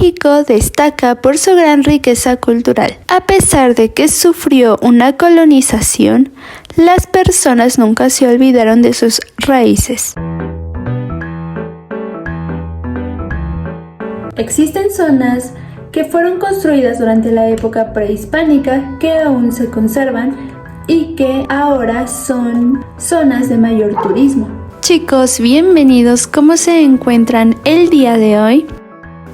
México destaca por su gran riqueza cultural. A pesar de que sufrió una colonización, las personas nunca se olvidaron de sus raíces. Existen zonas que fueron construidas durante la época prehispánica que aún se conservan y que ahora son zonas de mayor turismo. Chicos, bienvenidos. ¿Cómo se encuentran el día de hoy?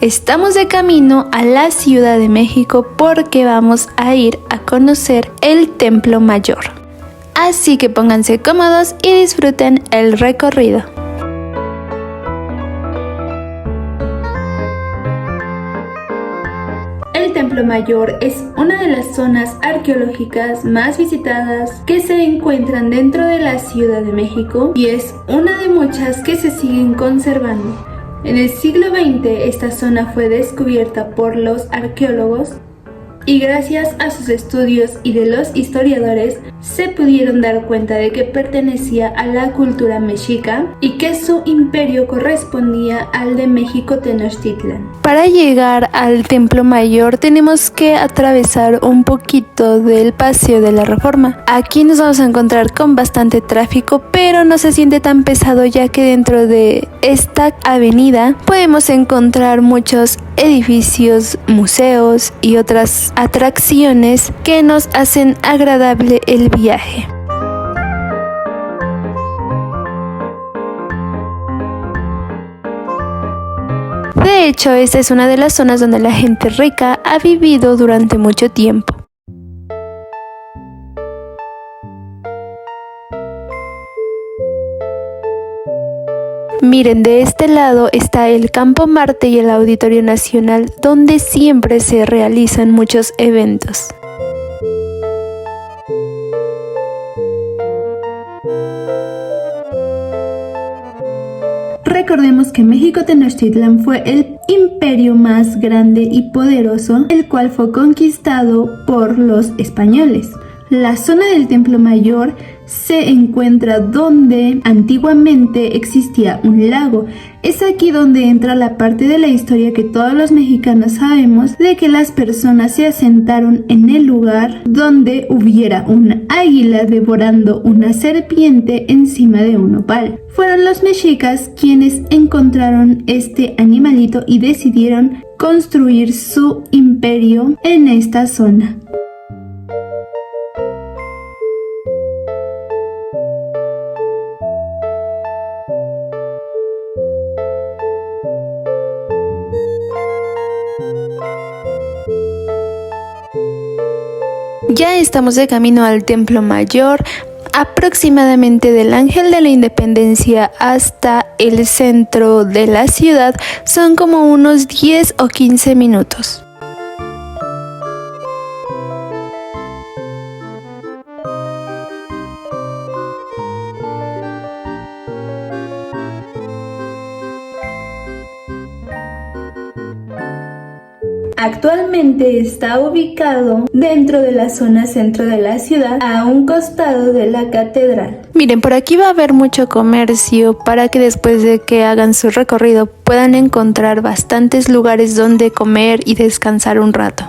Estamos de camino a la Ciudad de México porque vamos a ir a conocer el Templo Mayor. Así que pónganse cómodos y disfruten el recorrido. El Templo Mayor es una de las zonas arqueológicas más visitadas que se encuentran dentro de la Ciudad de México y es una de muchas que se siguen conservando. En el siglo XX esta zona fue descubierta por los arqueólogos y gracias a sus estudios y de los historiadores se pudieron dar cuenta de que pertenecía a la cultura mexica y que su imperio correspondía al de México Tenochtitlan. Para llegar al Templo Mayor tenemos que atravesar un poquito del Paseo de la Reforma. Aquí nos vamos a encontrar con bastante tráfico, pero no se siente tan pesado ya que dentro de esta avenida podemos encontrar muchos edificios, museos y otras atracciones que nos hacen agradable el viaje. De hecho, esta es una de las zonas donde la gente rica ha vivido durante mucho tiempo. Miren, de este lado está el Campo Marte y el Auditorio Nacional, donde siempre se realizan muchos eventos. Recordemos que México Tenochtitlan fue el imperio más grande y poderoso, el cual fue conquistado por los españoles. La zona del Templo Mayor se encuentra donde antiguamente existía un lago. Es aquí donde entra la parte de la historia que todos los mexicanos sabemos, de que las personas se asentaron en el lugar donde hubiera un águila devorando una serpiente encima de un nopal. Fueron los mexicas quienes encontraron este animalito y decidieron construir su imperio en esta zona. Ya estamos de camino al Templo Mayor, aproximadamente del Ángel de la Independencia hasta el centro de la ciudad son como unos 10 o 15 minutos. Actualmente está ubicado dentro de la zona centro de la ciudad, a un costado de la catedral. Miren, por aquí va a haber mucho comercio para que después de que hagan su recorrido puedan encontrar bastantes lugares donde comer y descansar un rato.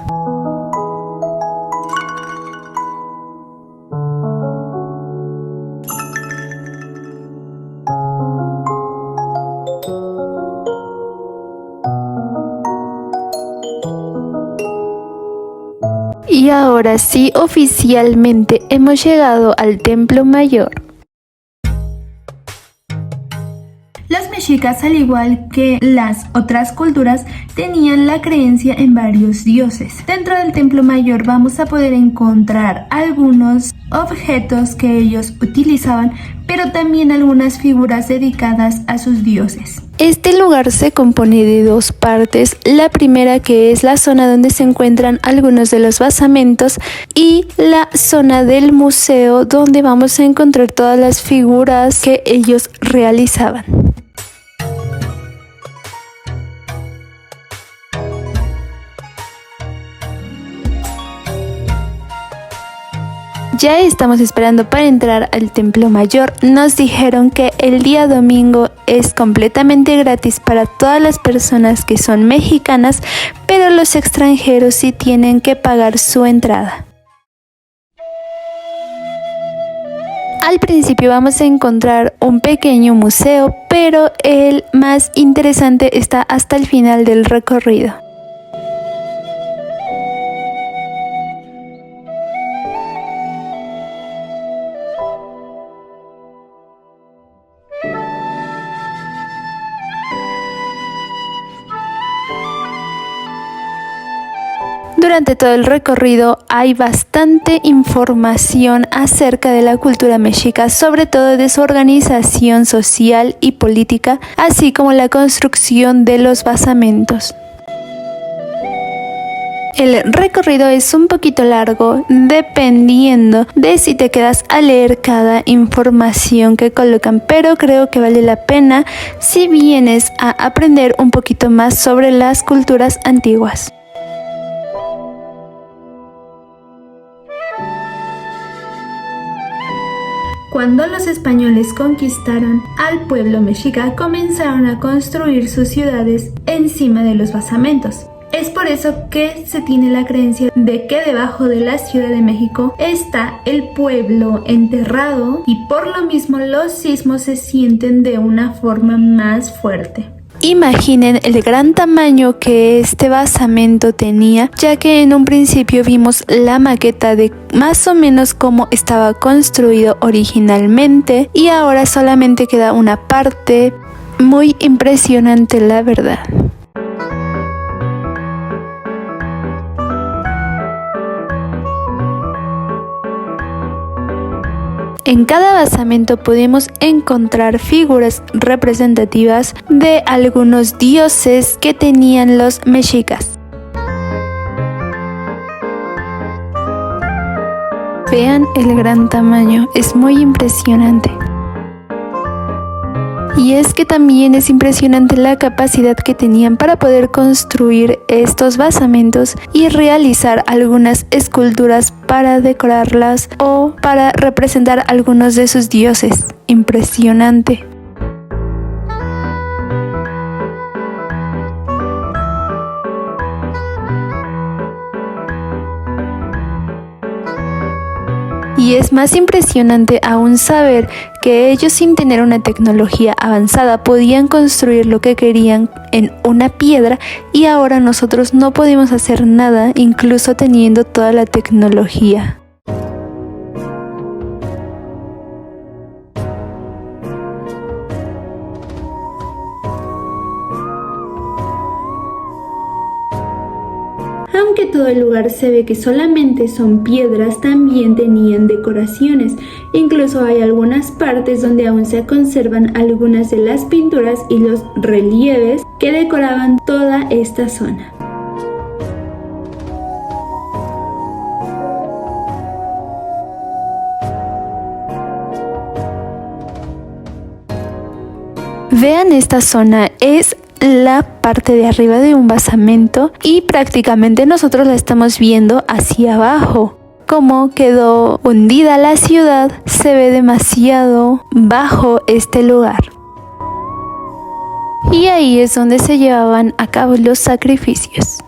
Y ahora sí, oficialmente hemos llegado al Templo Mayor. Los mexicas, al igual que las otras culturas, tenían la creencia en varios dioses. Dentro del Templo Mayor vamos a poder encontrar algunos objetos que ellos utilizaban, pero también algunas figuras dedicadas a sus dioses. Este lugar se compone de dos partes, la primera que es la zona donde se encuentran algunos de los basamentos y la zona del museo donde vamos a encontrar todas las figuras que ellos realizaban. Ya estamos esperando para entrar al Templo Mayor. Nos dijeron que el día domingo es completamente gratis para todas las personas que son mexicanas, pero los extranjeros sí tienen que pagar su entrada. Al principio vamos a encontrar un pequeño museo, pero el más interesante está hasta el final del recorrido. Durante todo el recorrido hay bastante información acerca de la cultura mexica, sobre todo de su organización social y política, así como la construcción de los basamentos. El recorrido es un poquito largo dependiendo de si te quedas a leer cada información que colocan, pero creo que vale la pena si vienes a aprender un poquito más sobre las culturas antiguas. Cuando los españoles conquistaron al pueblo mexica, comenzaron a construir sus ciudades encima de los basamentos. Es por eso que se tiene la creencia de que debajo de la Ciudad de México está el pueblo enterrado y por lo mismo los sismos se sienten de una forma más fuerte. Imaginen el gran tamaño que este basamento tenía, ya que en un principio vimos la maqueta de más o menos cómo estaba construido originalmente y ahora solamente queda una parte. Muy impresionante, la verdad. En cada basamento podemos encontrar figuras representativas de algunos dioses que tenían los mexicas. Vean el gran tamaño, es muy impresionante. Y es que también es impresionante la capacidad que tenían para poder construir estos basamentos y realizar algunas esculturas para decorarlas o para representar algunos de sus dioses. Impresionante. Y es más impresionante aún saber que ellos, sin tener una tecnología avanzada, podían construir lo que querían en una piedra y ahora nosotros no podemos hacer nada, incluso teniendo toda la tecnología. Aunque todo el lugar se ve que solamente son piedras, también tenían decoraciones. Incluso hay algunas partes donde aún se conservan algunas de las pinturas y los relieves que decoraban toda esta zona. Vean esta zona, es la parte de arriba de un basamento y prácticamente nosotros la estamos viendo hacia abajo. Cómo quedó hundida la ciudad, se ve demasiado bajo este lugar. Y ahí es donde se llevaban a cabo los sacrificios.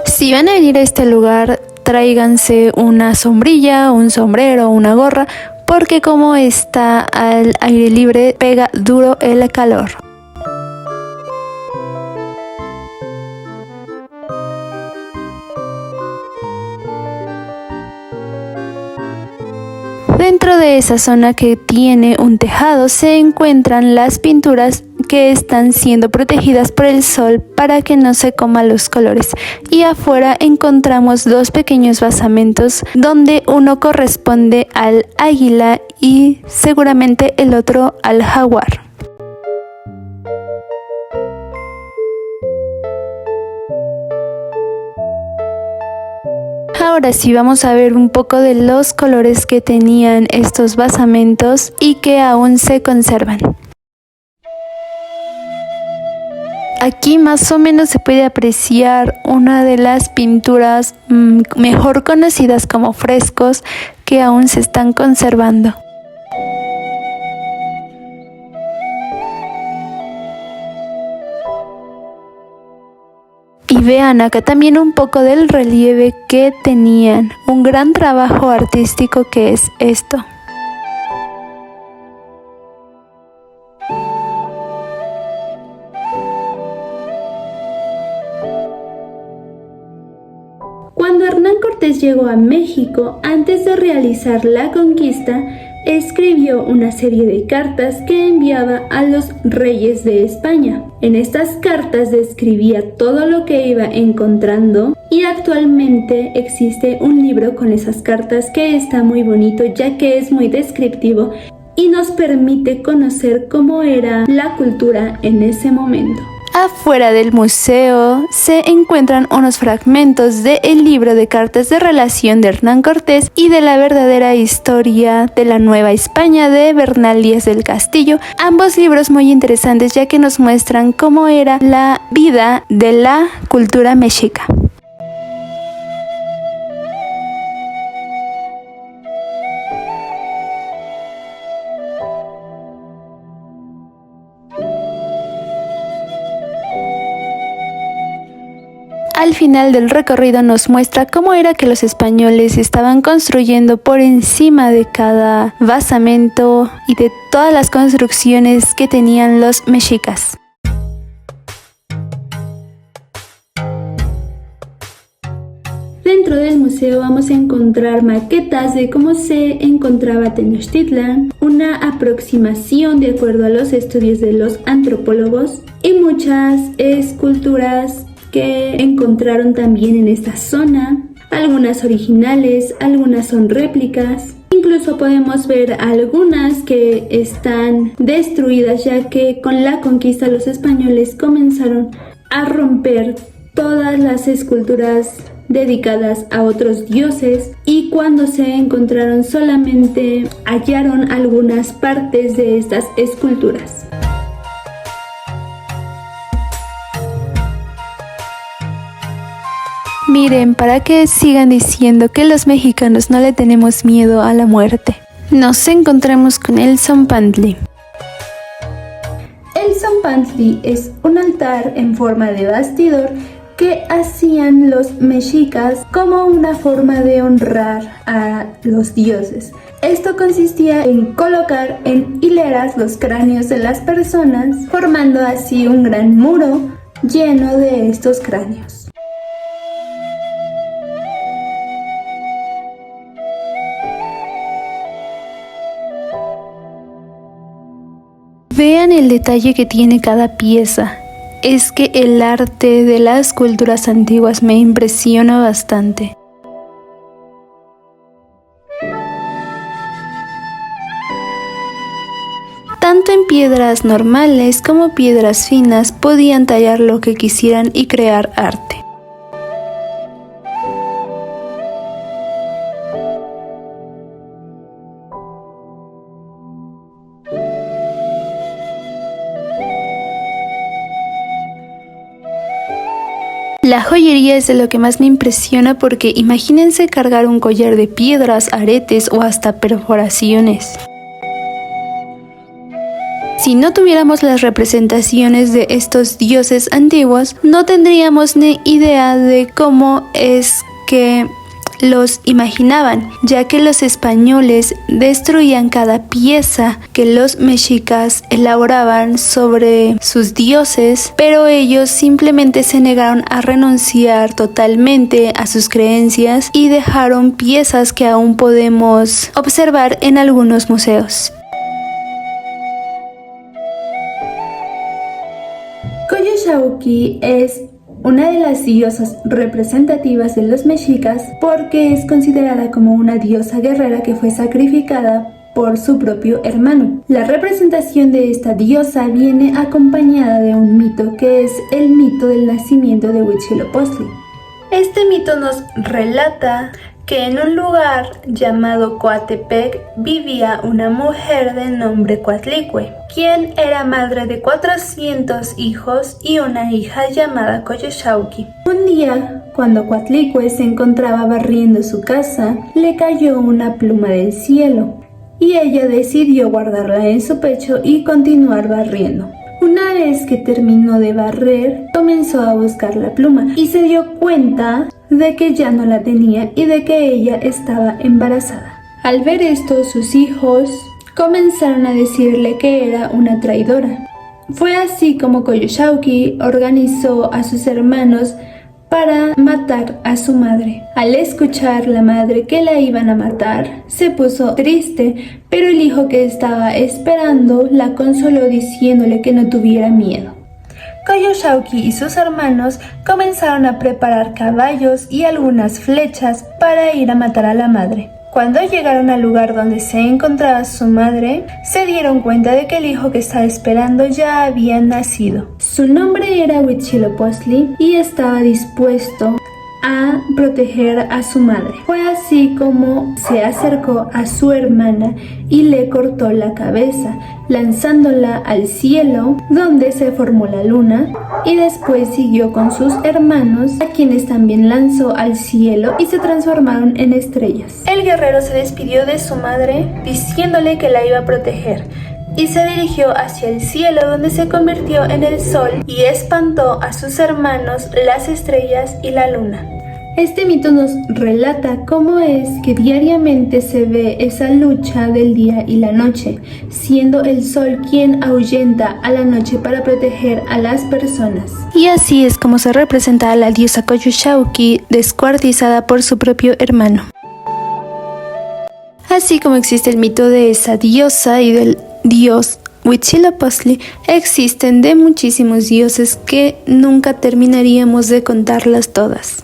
Si van a venir a este lugar, tráiganse una sombrilla, un sombrero, una gorra, porque como está al aire libre, pega duro el calor. Dentro de esa zona que tiene un tejado se encuentran las pinturas que están siendo protegidas por el sol para que no se coman los colores. Y afuera encontramos dos pequeños basamentos donde uno corresponde al águila y seguramente el otro al jaguar. Ahora sí vamos a ver un poco de los colores que tenían estos basamentos y que aún se conservan. Aquí más o menos se puede apreciar una de las pinturas mejor conocidas como frescos que aún se están conservando. Y vean acá también un poco del relieve que tenían, un gran trabajo artístico que es esto. Cuando Hernán Cortés llegó a México, antes de realizar la conquista, escribió una serie de cartas que enviaba a los reyes de España. En estas cartas describía todo lo que iba encontrando y actualmente existe un libro con esas cartas que está muy bonito, ya que es muy descriptivo y nos permite conocer cómo era la cultura en ese momento. Afuera del museo se encuentran unos fragmentos del libro de cartas de relación de Hernán Cortés y de la verdadera historia de la Nueva España de Bernal Díaz del Castillo. Ambos libros muy interesantes ya que nos muestran cómo era la vida de la cultura mexica. Al final del recorrido nos muestra cómo era que los españoles estaban construyendo por encima de cada basamento y de todas las construcciones que tenían los mexicas. Dentro del museo vamos a encontrar maquetas de cómo se encontraba Tenochtitlan, una aproximación de acuerdo a los estudios de los antropólogos y muchas esculturas que encontraron también en esta zona, algunas originales, algunas son réplicas. Incluso podemos ver algunas que están destruidas ya que con la conquista los españoles comenzaron a romper todas las esculturas dedicadas a otros dioses y cuando se encontraron solamente hallaron algunas partes de estas esculturas. Miren, para que sigan diciendo que los mexicanos no le tenemos miedo a la muerte. Nos encontramos con el Zompantli. El Zompantli es un altar en forma de bastidor que hacían los mexicas como una forma de honrar a los dioses. Esto consistía en colocar en hileras los cráneos de las personas, formando así un gran muro lleno de estos cráneos. Vean el detalle que tiene cada pieza. Es que el arte de las culturas antiguas me impresiona bastante. Tanto en piedras normales como piedras finas podían tallar lo que quisieran y crear arte. La joyería es de lo que más me impresiona porque imagínense cargar un collar de piedras, aretes o hasta perforaciones. Si no tuviéramos las representaciones de estos dioses antiguos, no tendríamos ni idea de cómo es que los imaginaban, ya que los españoles destruían cada pieza que los mexicas elaboraban sobre sus dioses, pero ellos simplemente se negaron a renunciar totalmente a sus creencias y dejaron piezas que aún podemos observar en algunos museos. Coyolxauhqui es una de las diosas representativas de los mexicas porque es considerada como una diosa guerrera que fue sacrificada por su propio hermano. La representación de esta diosa viene acompañada de un mito que es el mito del nacimiento de Huitzilopochtli. Este mito nos relata que en un lugar llamado Coatepec vivía una mujer de nombre Coatlicue, quien era madre de 400 hijos y una hija llamada Coyolxauhqui. Un día, cuando Coatlicue se encontraba barriendo su casa, le cayó una pluma del cielo y ella decidió guardarla en su pecho y continuar barriendo. Una vez que terminó de barrer, comenzó a buscar la pluma y se dio cuenta de que ya no la tenía y de que ella estaba embarazada. Al ver esto, sus hijos comenzaron a decirle que era una traidora. Fue así como Coyolxauhqui organizó a sus hermanos para matar a su madre. Al escuchar la madre que la iban a matar, se puso triste, pero el hijo que estaba esperando la consoló diciéndole que no tuviera miedo. Coyolxauhqui y sus hermanos comenzaron a preparar caballos y algunas flechas para ir a matar a la madre. Cuando llegaron al lugar donde se encontraba su madre, se dieron cuenta de que el hijo que estaba esperando ya había nacido. Su nombre era Huitzilopochtli y estaba dispuesto a proteger a su madre. Fue así como se acercó a su hermana y le cortó la cabeza, lanzándola al cielo, donde se formó la luna, y después siguió con sus hermanos, a quienes también lanzó al cielo y se transformaron en estrellas. El guerrero se despidió de su madre diciéndole que la iba a proteger, y se dirigió hacia el cielo, donde se convirtió en el sol y espantó a sus hermanos, las estrellas y la luna. Este mito nos relata cómo es que diariamente se ve esa lucha del día y la noche, siendo el sol quien ahuyenta a la noche para proteger a las personas. Y así es como se representa a la diosa Coyolxauhqui, descuartizada por su propio hermano. Así como existe el mito de esa diosa y del dios Huitzilopochtli, existen de muchísimos dioses que nunca terminaríamos de contarlas todas.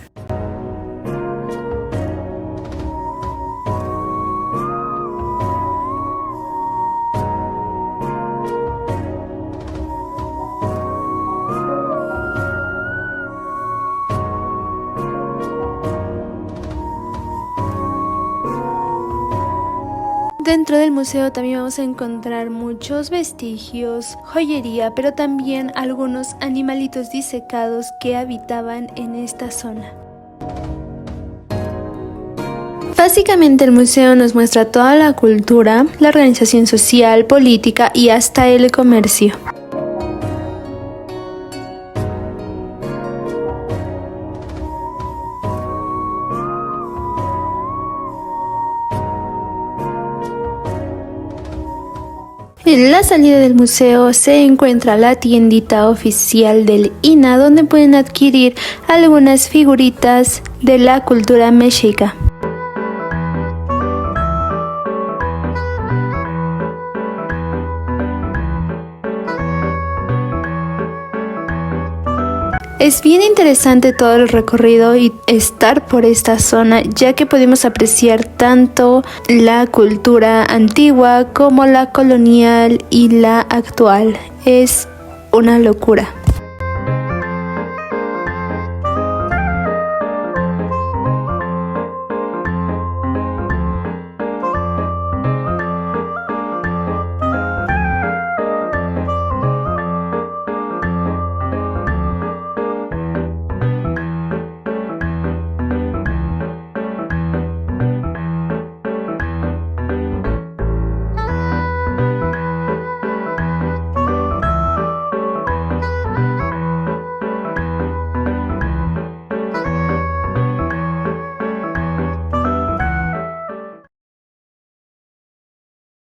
Dentro del museo también vamos a encontrar muchos vestigios, joyería, pero también algunos animalitos disecados que habitaban en esta zona. Básicamente el museo nos muestra toda la cultura, la organización social, política y hasta el comercio. En la salida del museo se encuentra la tiendita oficial del INAH, donde pueden adquirir algunas figuritas de la cultura mexica. Es bien interesante todo el recorrido y estar por esta zona, ya que podemos apreciar tanto la cultura antigua como la colonial y la actual. Es una locura.